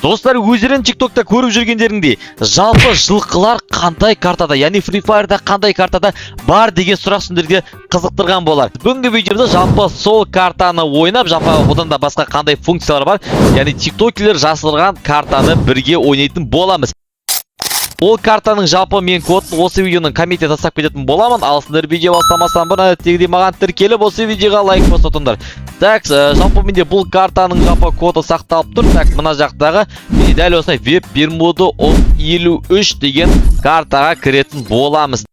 Достар, өздерін TikTok'та көріп жүргендеріңдей, жалпы жылқылар қандай картада, яғни Free Fire'да қандай картада бар деген сұрақ сіздерге қызықтырған болар. Бүгінгі видеомда жалпы сол картаны ойнап, жалпы одан да басқа қандай функциялар бар, яғни TikTok'ерлер жасырған картаны бірге ойнайтын боламыз. Ол картаның жалпы мен кодын осы видеоның комментте тастап кететін боламын. Ал сіздер видео бастамастан бұрын әдеттегідей маған тіркеліп, осы видеоға лайк басыңдар. Так, жалпы менде бұл картаның жалпы коды сақталып тұр. Так, мына жақтағы дәл осылай веб бермуды 53 деген картаға кіретін боламыз.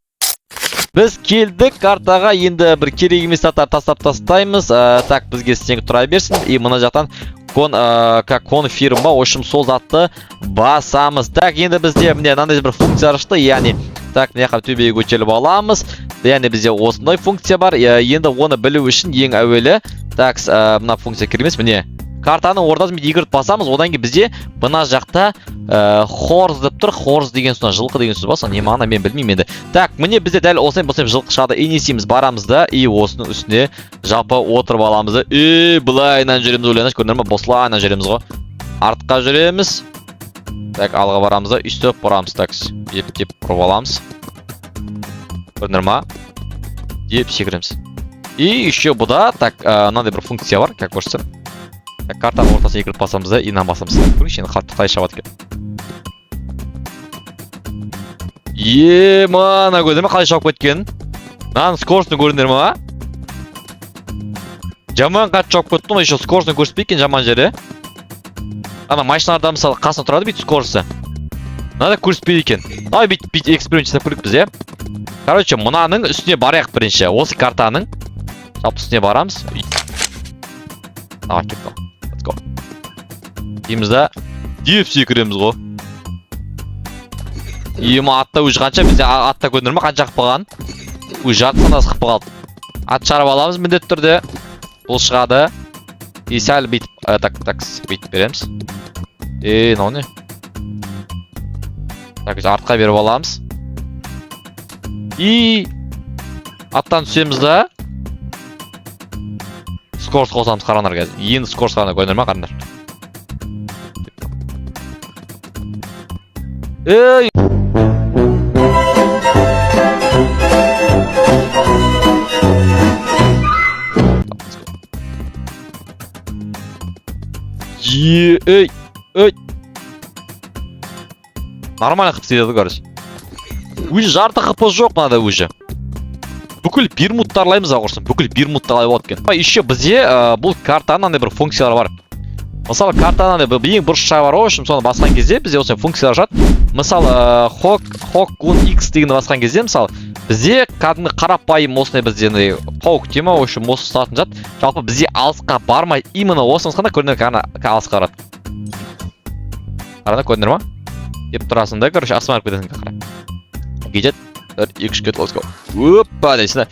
Біз келдік картаға, енді бір керек емес заттар тастап тастаймыз. Так, бізге стенг тұра берсін. И мына жақтан конфирма, в общем, сол затты басамыз. Так, енді бізде мынандай бір функция ашты, яғни так, мына жаққа төбеге көтеріліп аламыз. Яғни бізде осындай функция бар. Енді оны білу үшін ең әуелі, так, мына функция кірмес, міне картаның ортасын егеріп басамыз, одан кейін бізде мына жақта хорс деп тұр. Хорс деген сөз, жылқы деген сөз басын, не мағына мен білмеймін енді. Так, міне бізде дәл осылай жылқы шығады. Енесейміз, барамыз да, и осының үстіне жалпы отырып аламыз да. Былайынан жүреміз, ойланаш көрдіңдер ме? Бослайынан жүреміз ғой. Артқа жүреміз. Так, алға барамыз да, үстіп барамыз. Так, деп ұрып аламыз. Көрдіңдер ме? Деп секіреміз. И еще бұда, так, мынандай бір функция бар, как көрсетсем. Картаның ортасына екіріп басамыз да, инан басамыз. Көріңізші, енді қатты қай шабады кен. Мана көрдіңдер ме, қалай шауып кеткен? Мынаның скоростың көрдіңдер ме? Жаман қатты шауып кетті, еще скоростың көрсетпейді екен жаман жері. Ана машиналарда мысалы қасына тұрады бейт скоросты. Мынада көрсетпейді екен. Бейт эксперимент жасап көрейік біз, Короче, мынаның үстіне барайық бірінші. Осы картаның жалпы үстіне барамыз. Let's go. Дейміз да, деп секіреміз ғой. Ема атта өз қанша, бізде атта көрдіңдер ме, қанша қып қалған? Өз жартысынан аз қып қалды. Ат шығарып аламыз міндетті түрде. Бұл шығады. И сәл бейт, бейт береміз. Мынау не? Так, артқа беріп аламыз. И аттан түсеміз да. Скорс қосамыз, қаранар қазір. Енді скорс қана көрдіңдер ме, қаранар? Нормально қып істеді, короче. Өзі жарты қыпы жоқ мынада өзі. Бүкіл бермуттарлаймыз ағырсын, бүкіл бермуттарлай болады кен. Еще бізде бұл картаның андай бір функциялар бар. Мысалы, картаның ең бұрыш жағы бар, общем, соны басқан кезде бізде осындай функциялар жат. Мысалы, Hawk X дегенді басқан кезде, мысалы, бізде кәдімгі қарапайым осындай бізде Hawk тема, в общем, осы ұстатын жат. Жалпы бізде алысқа бармай, именно осыңыз қанда көрдіңдер алысқа қарады. Қарады, көрдіңдер ма? Деп тұрасың да, короче, асман әріп кетесің қара. Кетет. 2-3 кет, let's go. Опа, дейсің да.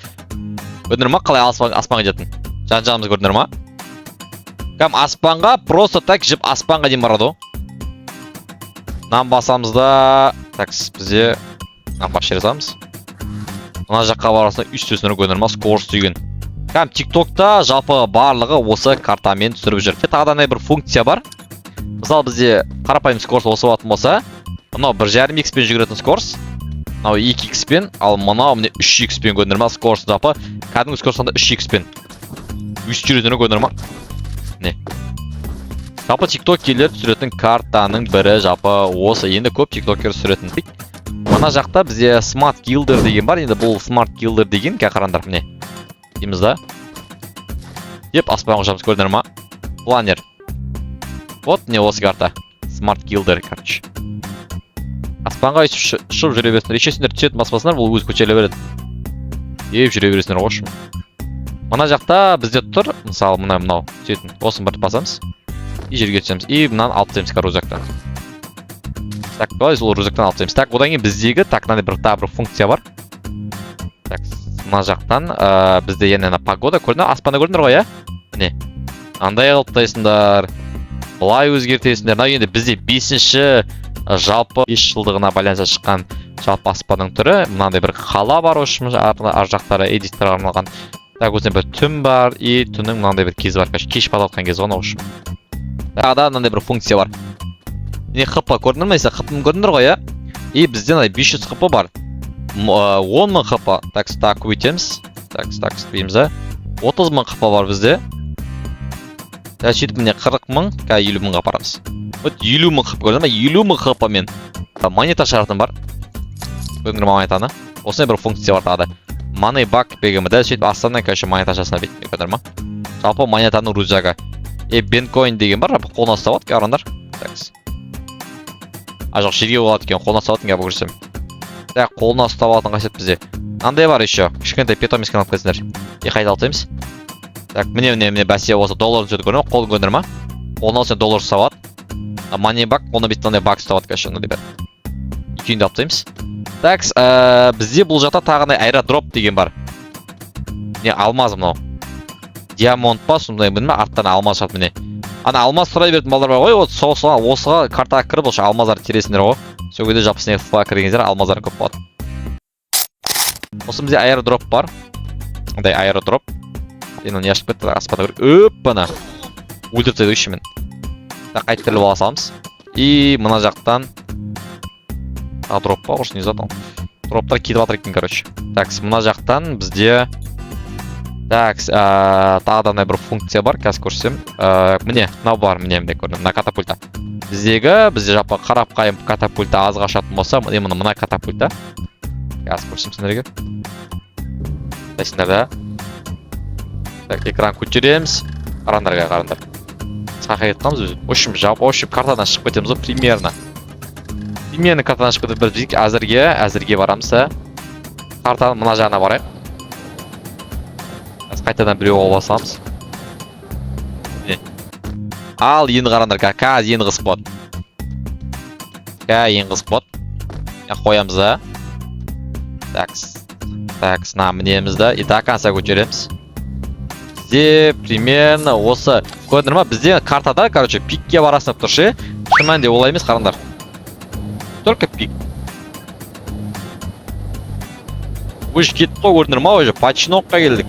Көрдіңдер ма, қалай аспанға жеттің? Жан-жағымыз көрдіңдер ма? Кәм аспанға, просто так жіп аспанға дейін барады. Нан басамыз да. Так, бізде нан баш жересамыз. Мына жаққа барасына үстесінер көрдіңдер ма, скорс деген. Кәм TikTok'та жалпы барлығы осы картамен түсіріп жүр. Тағыдан бір функция бар. Мысалы, бізде қарапайым скорс осы болатын болса, мынау 1,5x пен жүгіретін скорс. Мынау 2x пен, ал мынау 3x пен көрдіңдер ма, скорс жалпы кәдімгі скорсында 3x пен. Үст жүретіні көрдіңдер ма? Не? Жалпы TikTok-келер түсіретін картаның бірі жалпы осы. Енді көп TikTok-кер түсіретін. Мына жақта бізде Smart Gilder деген бар. Енді бұл Smart Gilder деген қарандар міне. Дейміз да. Деп аспанға ұшамыз көрдіңдер ма? Планер. Вот не осы карта. Smart Gilder, короче. Аспанға ұшып жүре бересіңдер. Ешесіңдер түсетін баспасындар, бұл өз көтеріле береді. Еп жүре бересіңдер қошым. Мына жақта бізде тұр, мысалы мынау түсетін. Осын бір басамыз. И жерге түсеміз. И мынаны алып тастаймыз рюкзактан. Так, қалай сол рюкзактан алып тастаймыз. Так, одан кейін біздегі мынандай бір функция бар. Так, мына жақтан бізде енді погода көрдіңдер, аспанда көрдіңдер ғой, Міне. Андай алып тастайсыңдар. Былай өзгертесіңдер. Мынау енді бізде 5-ші жалпы 5 жылдығына байланысты шыққан жалпы аспанның түрі. Мынандай бір қала бар, ошым ар жақтары эдиттарға арналған. Так, өзіне бір түн бар, и түннің мынандай бір кезі бар. Кеш бала отқан кезі ғана ошым. Тағы да мынандай бір функция бар. не хп көрдіңдер ме? Сен хпны көрдіңдер ғой, иә? И бізде мына 500 хп бар. 10.000 хп. Так, көбейтеміз. Так, істейміз, ә? 30.000 хп бар бізде. Сөйтіп міне 40.000, қазір 50.000-ға апарамыз. Вот 50.000 хп көрдіңдер ме? 50.000 хп мен монета шығаратын бар. Көрдіңдер ме монетаны? Осындай бір функция бар тағы да. Money back бегімі дәл сөйтіп астаннан көші монета жасына бейт. Көрдіңдер ме? Жалпы монетаның рузяға. Бенкоин деген бар, қолына ұстап алады, қараңдар. Жоқ, жерге болады екен, қолына ұстап алатын көрсем. Так, қолына ұстап алатын қасиет бізде. Андай бар еще, кішкентай питомискен алып кетсіңдер. Қайта алтаймыз. Так, міне бәсе осы долларын сөйтіп көрдіңдер ме? Қолын көрдіңдер ме? Қолына сен доллар ұстап алады. Money back, қолына биттандай бак ұстап алады көші. Екеуінде алып так, бізде бұл жақта тағындай аэродроп деген бар. Не, алмаз мынау. Диамонд па, сондай білме, арттан алмаз шат міне. Ана алмаз сұрай беретін балдар бар ғой, осыға картаға кіріп, осы алмаздарды тересіңдер ғой. Сол кезде жапысына фа кіргендер алмаздарын көп болады. Осы бізде аэродроп бар. Андай аэродроп. Енді не ашып кетті, аспанда көріп. Өппана. Өлдіртеді үші мен. Так, қайтып бола саламыз. И мына жақтан дроп па, орыс не затон. Дроптар кетіп атыр екен, короче. Так, мына жақтан бізде так, тағыдан бір функция бар, қазір көрсем. Міне, мынау бар, міне көрдім, мына катапульта. Бізде жапа қарап қайым катапульта азға ашатын болса, мына катапульта. Қазір көрсем сендерге. Дайсыңдар да. Так, экран көтереміз. Қарандар. Сақай етқамыз өзі. Ошып картадан шығып кетеміз, примерно. Примерно картадан шығып кетіп әзірге барамыз. Картаның мына жағына барайық. Қайтадан біреу алып басамыз. Ал, енді қарандар, қазір енді қысып болады. Енді қысып болады. Қоямыз да. Так, сына мінеміз да. И так қанса көтереміз. Бізде примерно осы көрдіңдер ма? Бізде картада, короче, пикке барасынып тұршы. Шынымен де олай емес, қарандар. Только пик. Өш кетіп қой, көрдіңдер ма? Өші починокқа келдік.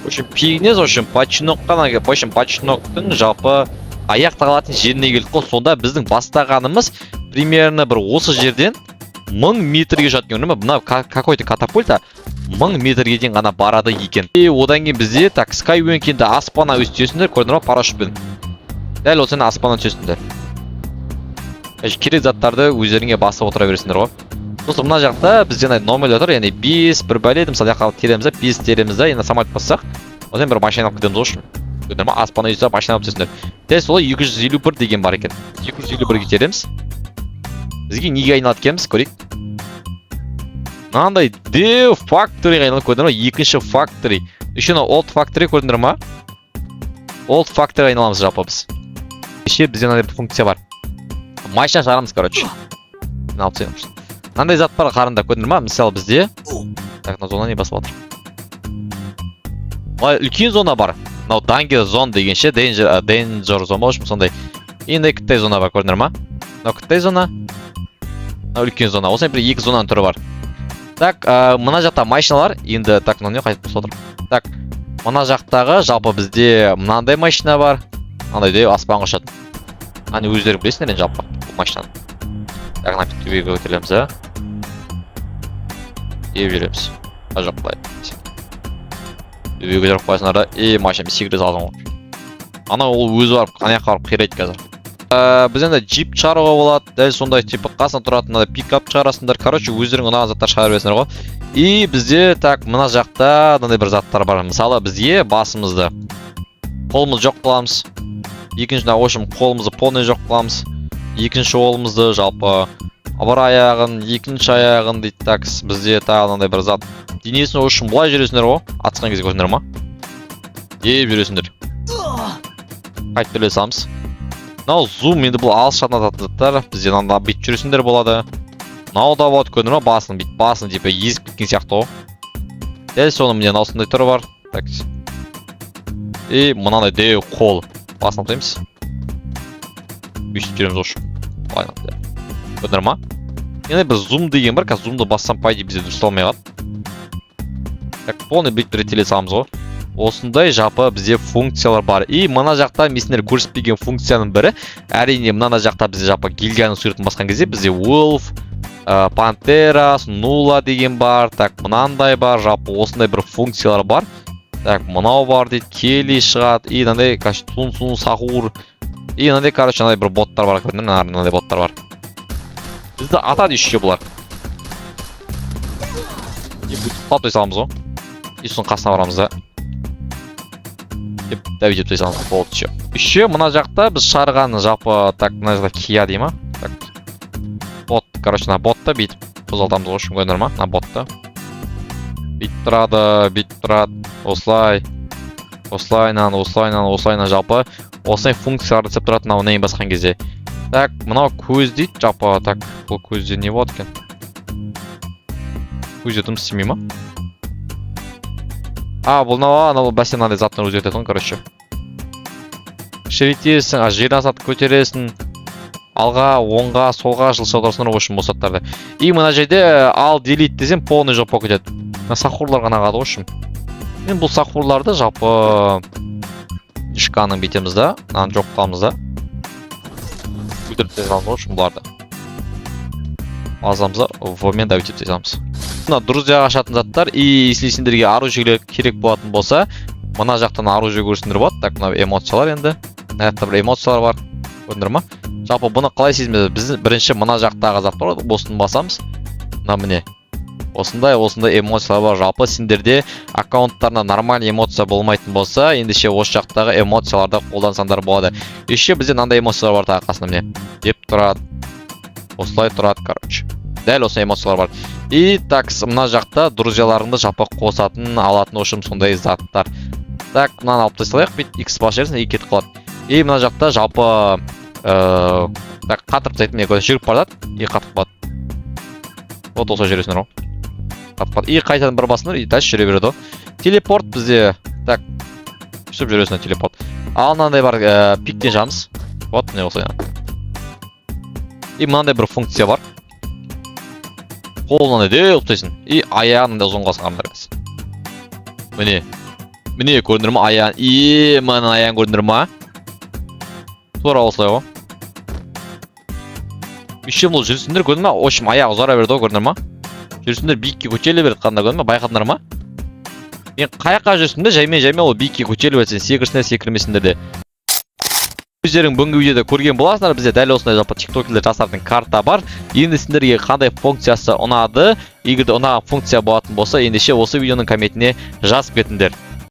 Өшін пигінез, өшін починоктың жалпы аяқ тағалатын жеріне келдік қой. Сонда біздің бастағанымыз примерно бір осы жерден 1000 метрге жатқан көрдіңдер ма? Бұна какой-то катапульта 1000 метрге дейін ғана барады екен. Одан кейін бізде так Skyway кенді аспана өстесіңдер, көрдіңдер ма? Парашютпен. Дәл осыны аспаннан түсесіңдер. Керек заттарды өздеріңе басып отыра бересіңдер ғой. Сосын мына жақта бізден номер отыр, яғни 5 бір бәледі, мысалы жаққа тереміз, 5 тереміз, енді самолет бассақ, одан бір машина алып кетеміз ғой. Көрдіңдер ма? Аспана өстесіп машина алып түсесіңдер. Дәл солай 251 деген бар екен. 251-ге тереміз. Бізге неге айналады екенбіз, көрейік. Мынандай Dev Factory айналып көрдіңдер ма? Екінші Factory. Еще Old Factory көрдіңдер ма? Old Factory айналамыз жалпы біз. Еще бізде мынандай бір функция бар. Машина шығарамыз, короче. Мынандай зат бар, қарында көрдіңдер ма? Мысалы бізде. Так, мына зона не басып отыр. Үлкен зона бар. Мынау Danger Zone дегенше, Danger Zone болшы, сондай. Енді кіттай зона бар, көрдіңдер ма? Мынау кіттай зона. Мынау үлкен зона. Осындай бір екі зонаның түрі бар. Так, мына жақта машиналар, енді так, мынау не қайтып басып отыр. Так, мына жақтағы жалпы бізде мынандай машина бар. Мынандай де аспанға ұшады. Аны өздері білесіңдер енді жалпы бұл машинаны. Так, мына төбеге көтереміз, ә? Жүреміз. Жоқ, былай. Төбеге көтеріп қойсыңдар да, машина секіріп алған ғой. Ана ол өзі барып, аяққа барып қирайды қазір. Біз енді джип шығаруға болады, дәл сондай типі қасына тұратын пикап шығарасыңдар. Короче, өздерің ұнаған заттар шығарып бересіңдер ғой. И бізде так мына жақта мынандай бір заттар бар. Мысалы бізде басымызды қолымыз жоқ қыламыз. Екінші ошым қолымызды полный жоқ қыламыз. Екінші қолымызды жалпы бір аяғын, екінші аяғын дейді. Так, бізде тағы мынандай бір зат. Денесін ошым бұлай жүресіңдер ғой. Атысқан кезде көрсіңдер ма? Жүресіңдер. Қайтып төле саламыз. Мынау зум, енді бұл алыс жататын заттар. Бізде мында бит жүресіңдер болады. Мынау да болады, көрдіңдер ма? Басын деп езіп кеткен сияқты ғой. Дәл соны міне осындай түрі бар. Так. И мынандай деу қол. Басын алып бүйтіп жүреміз ошы. Көрдіңдер ма? Енді бір зум деген бар, қазір зумды бассам пайды бізде дұрысталмай қалады. Так, полный бит бір теле саламыз ғой. осындай жалпы бізде функциялар бар. И мына жақта мен сіздерге көрсетпеген функцияның бірі, әрине мына жақта бізде жалпы гильдияның суретін басқан кезде бізде Wolf, Pantera, Nulla деген бар. Так, мынандай бар, жалпы осындай бір функциялар бар. Так, мынау бар дейді, Келли шығады. И мынандай Сун, Сахур. И мынандай, короче, мынандай бір боттар бар, көрдіңдер, мынандай боттар бар. Бізді атады еще бұлар. И бүйтіп қалып саламыз ғой. И соның қасына барамыз да. Деп дәу деп саламыз болды еще. Еще мына жақта біз шығарған жалпы так мына жақта Kia дей ма? Так. Бот, короче, мына ботты бүйтіп қозғалтамыз ғой, шын көрдіңдер ма? Мына ботты. Бүйтіп тұрады. Осылай. Осылайынан жалпы осылай функцияларды істеп тұрады мынау нейін басқан кезде. Так, мынау көз дейді, жалпы так, бұл көзде не болады екен? Көзде жұмыс істемей ма? Бұл мынау бәсе мынандай заттан өзгертетін, короче. Шеретесің, жерден сатып көтересің. Алға, оңға, солға жылша отырсың үшін бұл заттарды. И мына жерде ал delete десем полный жоқ болып кетеді. Мына сахурлар ғана қалады ғой. Мен бұл сахурларды жалпы ішқаның бетеміз да, мынаны жоқ қыламыз да. Көтеріп тезамыз ғой үшін бұларды. Азамыз да, вмен да өтеп тезамыз. Мына друзьяға ашатын заттар, и если сендерге оружие керек болатын болса, мына жақтан оружие көрсіңдер болады. Так, мына эмоциялар енді. Мына жақта бір эмоциялар бар. Көрдіңдер ма? Жалпы бұны қалай сезінбейді? Біз бірінші мына жақтағы заттар бар, босын басамыз. Мына міне. Осындай эмоциялар бар. Жалпы сендерде аккаунттарына нормаль эмоция болмайтын болса, ендеше осы жақтағы эмоцияларды қолдансаңдар болады. Еще бізде мынандай эмоциялар бар тағы қасында міне. Деп тұрады. Осылай тұрады, короче. Дәл осы эмоциялар бар. И так, мына жақта друзьяларыңды жалпы қосатын, алатын ошым сондай заттар. Так, мынаны алып тастайық, бүйтіп X бас жерсін, кетіп қалады. И мына жақта жалпы так, қатырып тастайтын, мен жүріп барады, и қатып қалады. Вот осы жүресіңдер ғой. Қатып қалады. И қайтадан бір басыңдар, и дальше жүре береді ғой. Телепорт бізде, так, үстіп жүресіңдер телепорт. Ал мынандай бар, пиктен жанымыз. Вот, міне осылай. И мынандай бір функция бар. Қолынан де ұлттайсың. И аяғын да ұзын қасыңғандар кәс. Міне көріндір ма аяғын. И мына аяғын көріндір ма? Тура осылай ғой. Еще бұл жүрсіндер көрдің ма? Ошым аяғы ұзара берді ғой, көріндір ма? Жүрсіндер биікке көтеріле берді қанда көрдің ма? Байқадыңдар ма? Мен қаяққа жүрсіндер жаймен ол биікке көтеріліп өтсін, секірсіндер, секірмесіндер де. Өздерің бүгінгі видеода көрген боласыңдар, бізде дәл осындай жалпы тиктокерлер жасардың карта бар. Енді сендерге қандай функциясы ұнады, егер де ұнаған функция болатын болса, ендеше осы видеоның комментіне жазып кетіңдер.